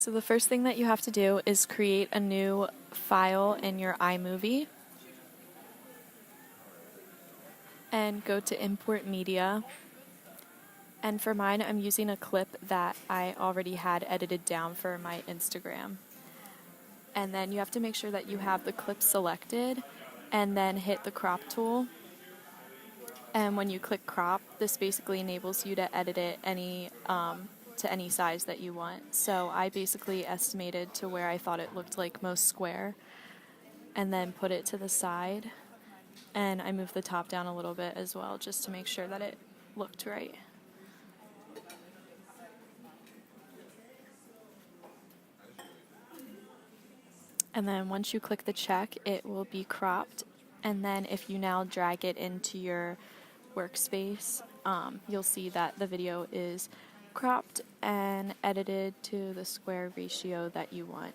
So the first thing that you have to do is create a new file in your iMovie and go to Import Media. And for mine, I'm using a clip that I already had edited down for my Instagram. And then you have to make sure that you have the clip selected and then hit the crop tool. And when you click crop, this basically enables you to edit it to any size that you want. So I basically estimated to where I thought it looked like most square and then put it to the side. And I moved the top down a little bit as well just to make sure that it looked right. And then once you click the check, it will be cropped. And then if you now drag it into your workspace, you'll see that the video is cropped and edited to the square ratio that you want.